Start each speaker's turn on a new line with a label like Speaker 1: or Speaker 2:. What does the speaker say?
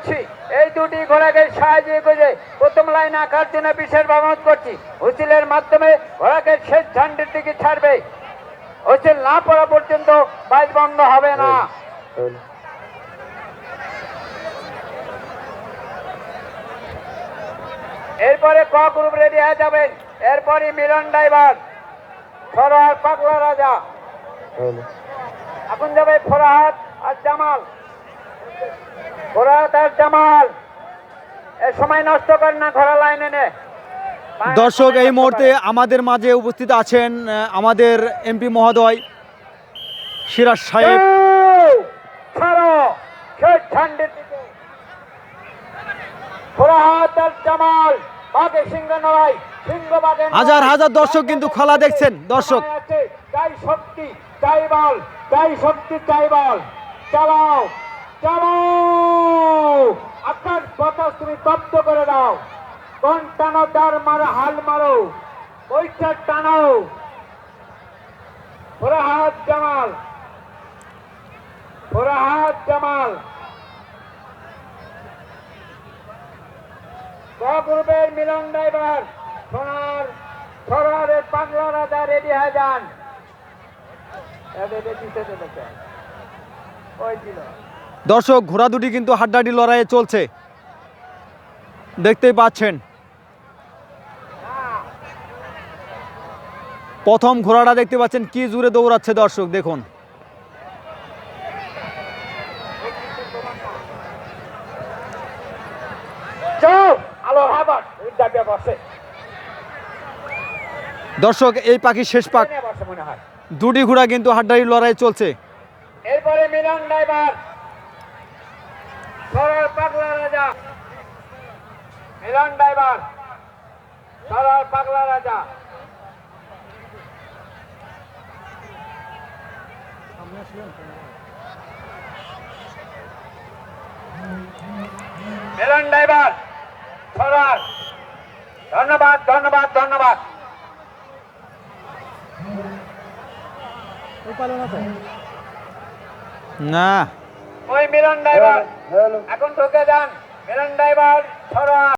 Speaker 1: করছি এই দুটি ঘোড়াকে সাহায্য করে প্রথম লাইন আঁকার জন্য বিশেষ অনুরোধ করছি। হুইসেলের মাধ্যমে ঘোড়াকে শেষ ঝান্ডির দিকে ছাড়বে। হুইসেল না পড়া পর্যন্ত বাইচ বন্ধ হবে না। এরপরে ক গ্রুপ রেডি হয়ে যাবেন। এরপরে মিলন ড্রাইভার, ফরহাদ পাগলা রাজা, এখন যাবে ফরহাদ আর জামাল। ফরহাদ আর জামাল, এ সময় নষ্ট করেন না, ঘোড়া লাইনে নে।
Speaker 2: দর্শক, এই মুহূর্তে আমাদের মাঝে উপস্থিত আছেন আমাদের এমপি মহোদয় সিরাজ সাহেব।
Speaker 1: ছাড়ো শেষ ঝান্ডির দিকে। ফরহাদ আর জামাল, বাঘে সিংহ নয়, সিংহ বাঘে নয়।
Speaker 2: হাজার হাজার দর্শক কিন্তু খেলা দেখছেন। দর্শক,
Speaker 1: চাই শক্তি, চাই বল, চাই শক্তি, চাই বল। চালাও চালাও, আকাশ বাতাস তুমি তপ্ত করে দাও। কোন টানো দাঁড় মারো, হাল মারো, ওইটা টানো। ফরহাদ জামাল, ফরহাদ জামাল। ক গ্রুপের মিলন ড্রাইভার, ফরহাদের পাগলা রাজা রেডি হয়ে যান।
Speaker 2: দর্শক, ঘোড়া দুটি কিন্তু হাড্ডাহাড্ডি লড়াইয়ে চলছে, দেখতেই পাচ্ছেন। প্রথম ঘোড়াটা দেখতে পাচ্ছেন কি জোরে দৌড়াচ্ছে। দর্শক দেখুন, দর্শক এই পাখি শেষ পাক। দুটি ঘোড়া কিন্তু হাড্ডাহাড্ডি লড়াই চলছে।
Speaker 1: এরপরে মিলন ড্রাইভার, সরার পাগলা রাজা, মিলন ড্রাইভার, সরার পাগলা রাজা। মিলন ড্রাইভার, সরার। ধন্যবাদ ধন্যবাদ ধন্যবাদ।
Speaker 2: না,
Speaker 1: ওই মিলন ড্রাইভার এখন ঢুকে যান। মিলন ড্রাইভার, সরার।